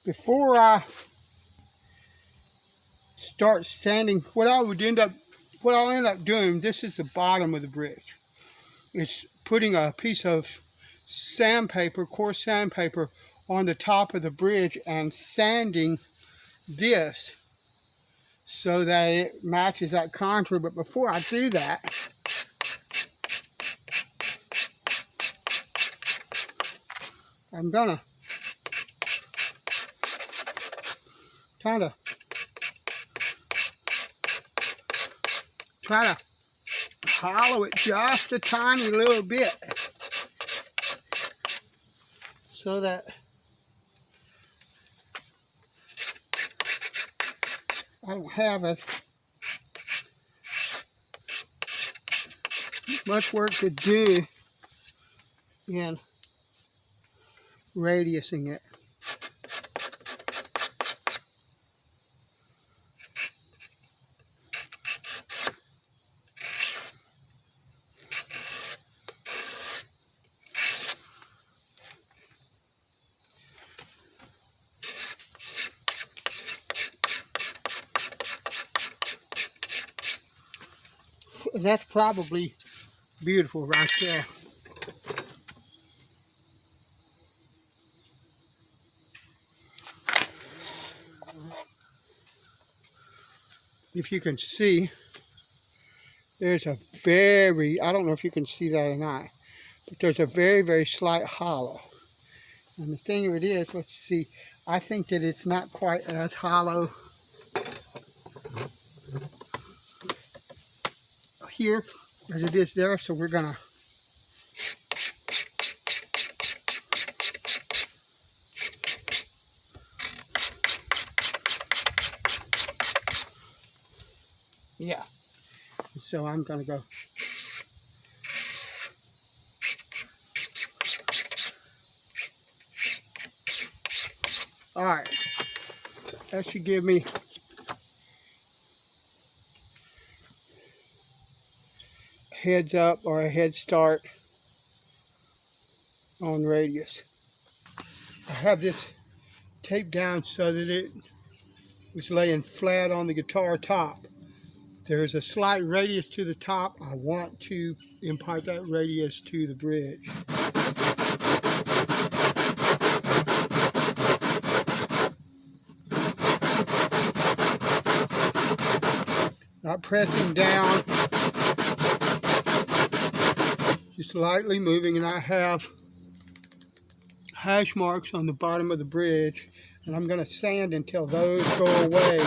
before I start sanding, what I'll end up doing, this is the bottom of the bridge, is putting a piece of sandpaper, coarse sandpaper, on the top of the bridge and sanding this so that it matches that contour. But before I do that, I'm gonna kind of try to hollow it just a tiny little bit so that I don't have as much work to do in radiusing it. That's probably beautiful right there. If you can see, there's a very, I don't know if you can see that or not, but there's a very, very slight hollow. And the thing of it is, let's see, I think that it's not quite as hollow here as it is there, so we're gonna so I'm gonna go all right. That should give me a heads up or a head start on radius. I have this taped down so that it was laying flat on the guitar top. There's a slight radius to the top. I want to impart that radius to the bridge. Not pressing down, just lightly moving, and I have hash marks on the bottom of the bridge, and I'm going to sand until those go away.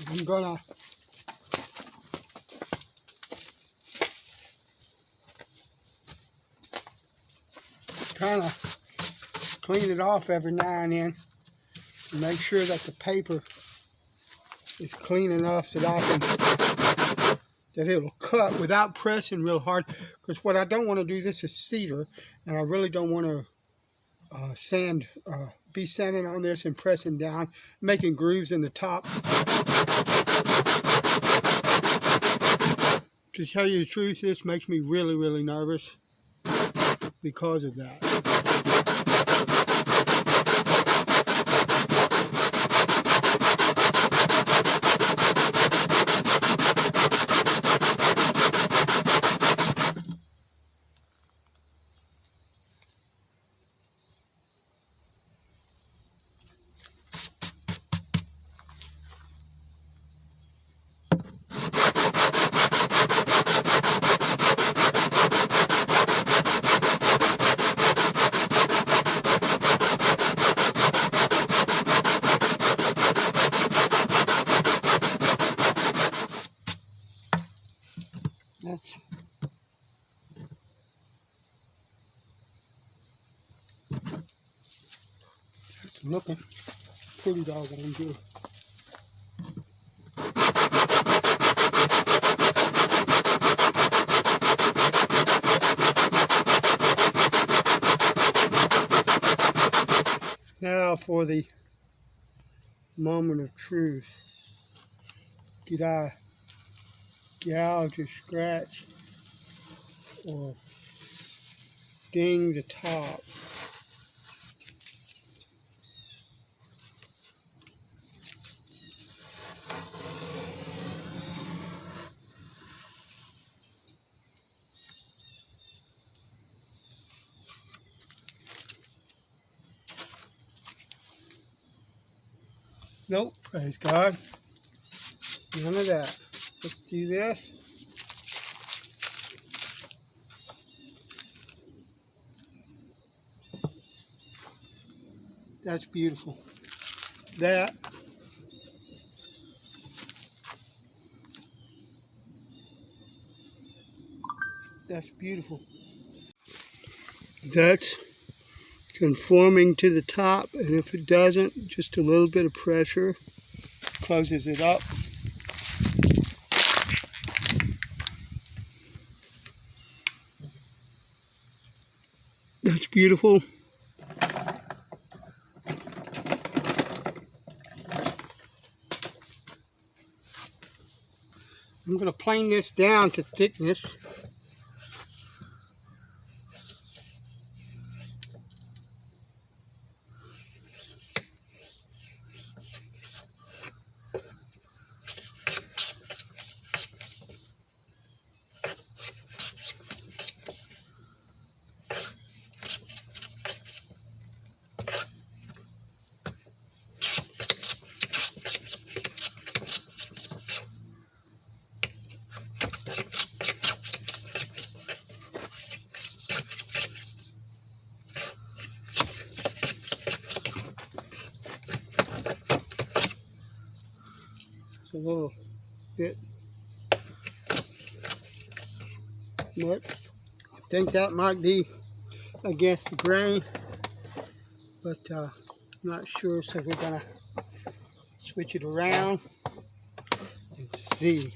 I'm gonna kind of clean it off every now and then to make sure that the paper is clean enough that that it'll cut without pressing real hard. Because what I don't want to do, this is cedar, and I really don't want to sand, be sanding on this and pressing down, making grooves in the top. To tell you the truth, this makes me really, really nervous because of that. That's looking pretty doggone good. Now for the moment of truth. Did I gouge or scratch or ding the top? Nope, praise God. None of that. Let's do this. That's beautiful. That's beautiful. That's conforming to the top, and if it doesn't, just a little bit of pressure closes it up. That's beautiful. I'm going to plane this down to thickness. A little bit, but I think that might be against the grain, but I'm not sure, so we're gonna switch it around and see.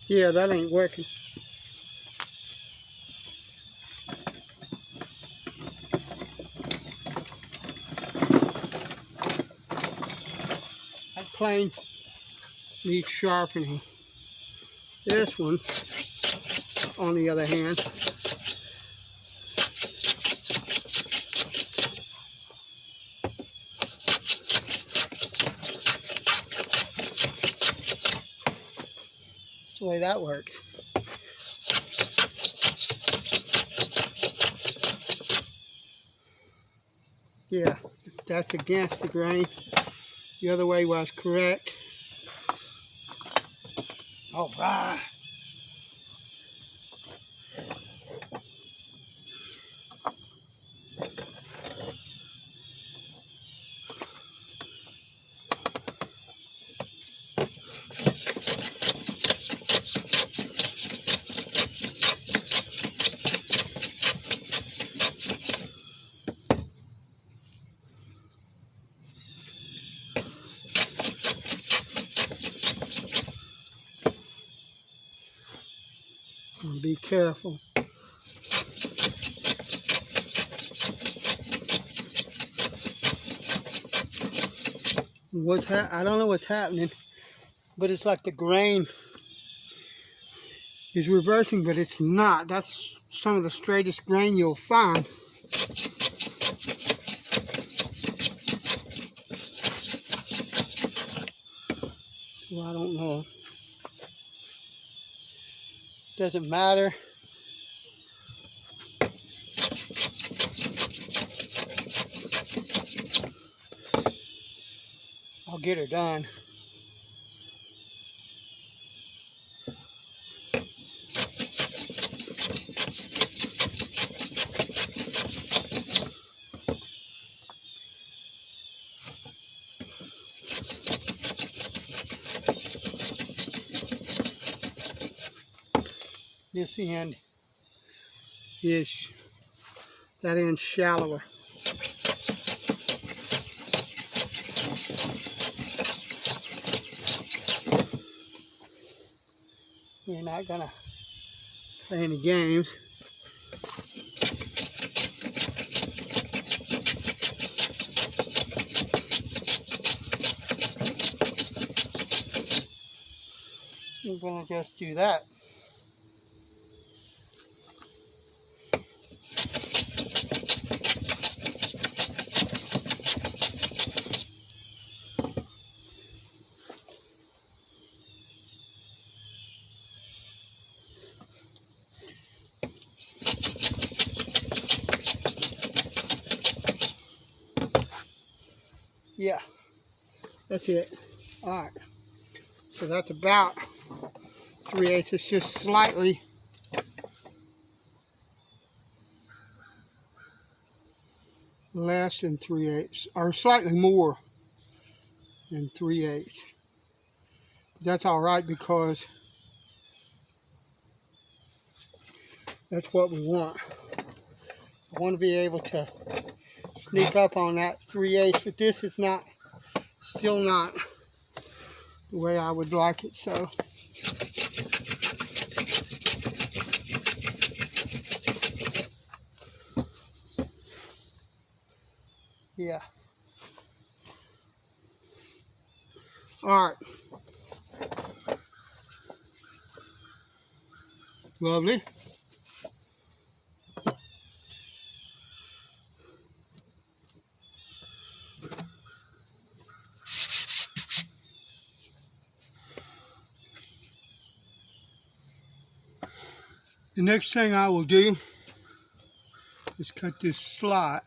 Yeah, that ain't working. That plane needs sharpening. This one, on the other hand, that's the way that works. Yeah, that's against the grain. The other way was correct. All right. Be careful. I don't know what's happening, but it's like the grain is reversing, but it's not. That's some of the straightest grain you'll find. So I don't know. Doesn't matter. I'll get her done. This end is, that end's shallower. We're not gonna play any games. We're gonna just do that. Yeah, that's it. All right, so that's about 3/8. It's just slightly less than 3/8, or slightly more than 3/8. That's all right because that's what we want. I want to be able to sneak up on that 3/8, but this is not, still not the way I would like it. So yeah. All right. Lovely. The next thing I will do is cut this slot.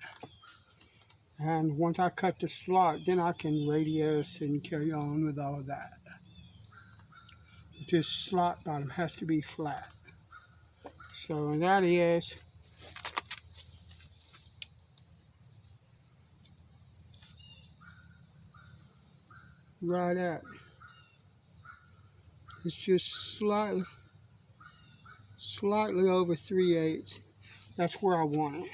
And once I cut the slot, then I can radius and carry on with all of that. But this slot bottom has to be flat. So that is right at. It's just slightly over 3/8. That's where I want it.